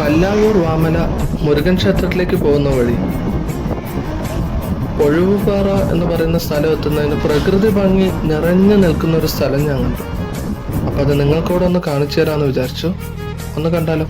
പല്ലാവൂർ വാമല മുരുകൻ ക്ഷേത്രത്തിലേക്ക് പോകുന്ന വഴി ഒഴിവുപാറ എന്ന് പറയുന്ന സ്ഥലം എത്തുന്നതിന് പ്രകൃതി ഭംഗി നിറഞ്ഞു നിൽക്കുന്ന ഒരു സ്ഥലം ഞാൻ കണ്ടു. അപ്പൊ അത് നിങ്ങൾക്കൂടെ ഒന്ന് കാണിച്ചു തരാമെന്ന് വിചാരിച്ചു. ഒന്ന് കണ്ടാലോ?